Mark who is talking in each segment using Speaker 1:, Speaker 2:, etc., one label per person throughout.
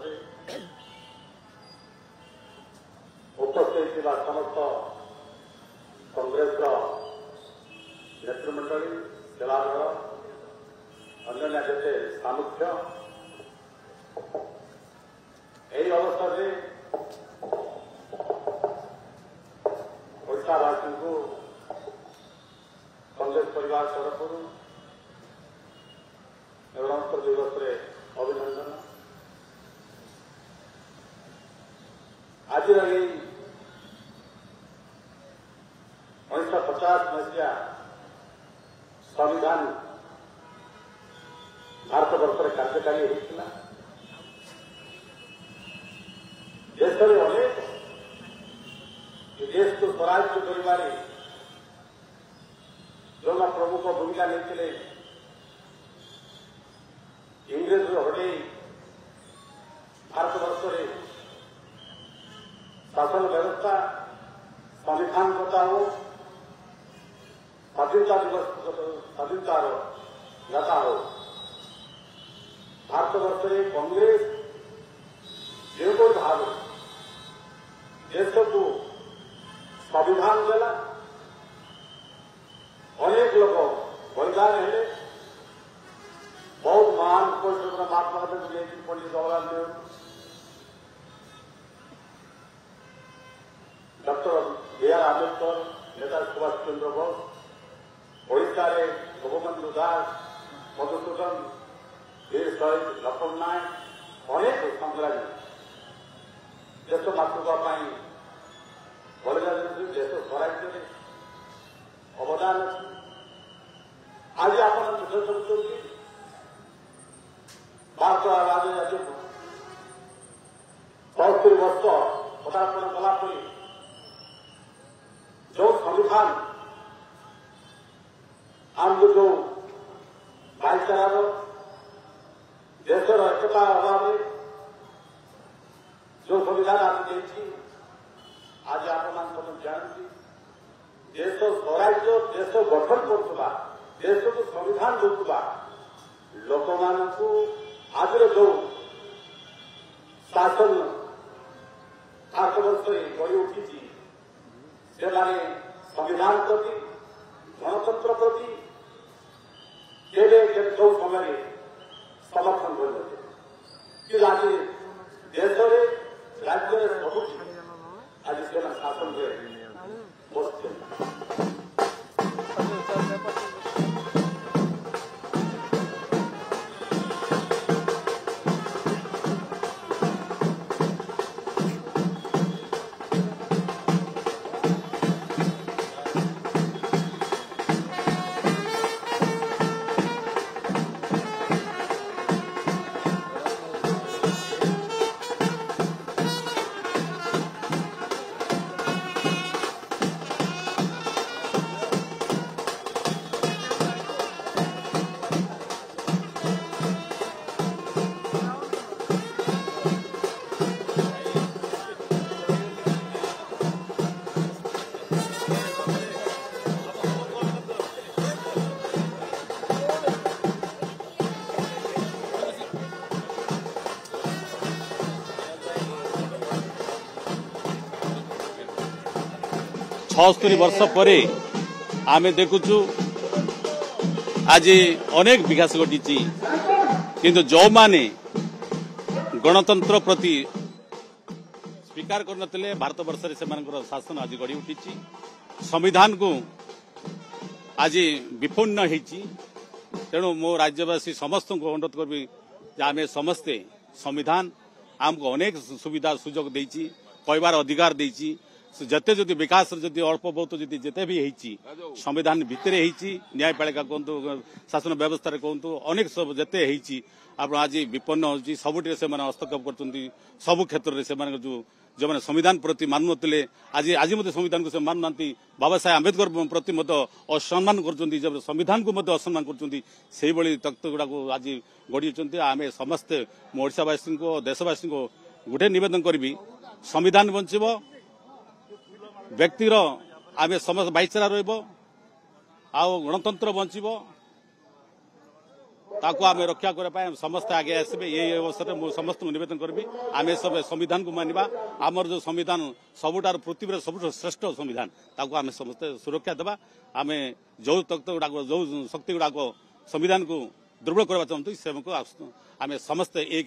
Speaker 1: से उपस्थित समस्त कांग्रेस नेतृमंडली जिला दल अन्य जिते सामुख्य यही अवस्था से ओडावासी को कांग्रेस परिवार तरफ गणतंत्र दिवस रे अभिनंदन। आज 1950 मसीहा संविधान भारत वर्ष में कार्यकारी होता देश में अनेक देश को स्वराज्य कर जो प्रमुख भूमिका नहीं इंग्रेज हटे भारत वर्ष में शासन व्यवस्था संविधान कथा हो स्वाधीनता दिवस स्वाधीनता गाथा हो भारत वर्ष में कांग्रेस जो भाव देश को संविधान देला अनेक लोग बलिदान है बहुत महान महात्मा गांधी पंडित जवाहरलाल नेहरू डॉक्टर बी.आर. आंबेडकर नेता सुभाष चंद्र बोस ओडिशा रे गोपबंधु दास मधुसूदन वीर शहीद लक्ष्मण नायक अनेक संग्रामी देश मातृका बलिदान देश स्वराज्य अवदान आज आप भारत आज 72 वर्ष पदार्पण कलापर जो संविधान आमको जो भाईचार देशर एकता अभाव जो संविधान आज आज आप जानती देश स्वराज्य देश गठन करुवा देश को संविधान दूसरा लोक मान आज जो शासन 8 वर्ष गढ़ी उठी से संविधान प्रति गणतंत्र प्रति जो समय समर्थन कर आज देश राज्य सब आज से शासन बसते
Speaker 2: 76 वर्ष पर आमे देखुचु आज अनेक विकास घटी किंतु जो माने गणतंत्र प्रति स्वीकार करनथिले भारत वर्ष रे सेमानकर शासन आज गढ़ी उठी संविधान को आज विपन्न होती तेणु मो राज्यवासी समस्त को अनुरोध करी आम समस्ते संविधान आमको अनेक सुविधा सुजोग देती कहबार अधिकार देती जते जदि विकास जदि अल्प बहुत जदि जिते भी होती संविधान भितर न्यायपालिका कहतु शासन व्यवस्था कहतु अनेक सब जिते होती आप आज विपन्न होती सबुठ से हस्तक्षेप कर सबु क्षेत्र में जो मैंने संविधान प्रति मानु नथिले आज आज मत संविधान को से मानु ना बाबा साहेब आंबेडकर प्रति मत असम्मान कर संविधान को मत असम्मान कर तथ्य गुड़ा आज गढ़ी आम समस्ते ओडावासी को देशवासी को गोटे नवेदन करी संविधान बंचब व्यक्तिर आम समस्त भाईचारा रहा गणतंत्र बंचब ताकू आम रक्षा करने समस्ते आगे आसबे ये अवसर में समस्त निवेदन करी आम सब संविधान को मानवा आमर जो संविधान सबुठार पृथ्वी सब श्रेष्ठ संविधान ताकू आम समस्ते सुरक्षा देवा आम जो तत्व गुड़ाक जो शक्ति गुड़ाक संविधान को दुर्बल करवा चाहते से आम समस्ते एक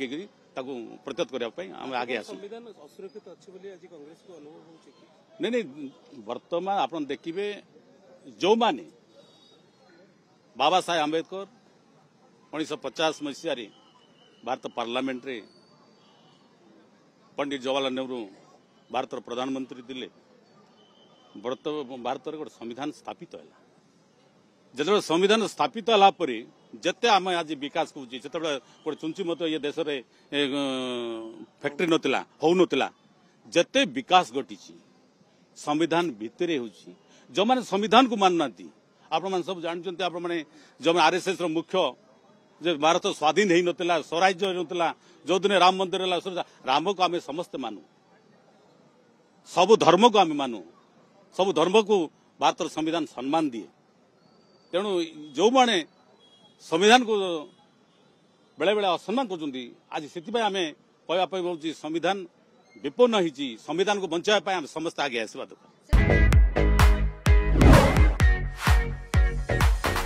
Speaker 2: प्रतिहत करने आम आगे आस
Speaker 3: संविधान असुरक्षित अच्छी आज कांग्रेस को अनुभव होउछि कि
Speaker 2: नहीं वर्तमान आप देखिए जो माने बाबा साहेब आंबेडकर 1950 मसीह भारत पार्लियामेंट रे पंडित जवाहरलाल नेहरू भारत प्रधानमंत्री दिले भारत गोटे संविधान स्थापित है जो संविधान स्थापित है जिते आम आज विकास करुचे जो गोटे चुंची मत ये देश में फैक्ट्री नथिला हो नथिला जिते विकास घटी संविधान भितर हो जो मैंने संविधान को मानुना आपण सब जानते आप जो आरएसएस मुख्य जे भारत स्वाधीन हो नथिला स्वराज्य नथिला जो दिन राम मंदिर राम को आम समस्ते मानु सब धर्म को आम मानु सब धर्म को भारत संविधान सम्मान दिए तेणु जो माने संविधान को बेले बेले असम्मान कर आज से आम कहवाई संविधान विपन्न होती संविधान को बचाई आम समस्त आगे आसवा दरकार।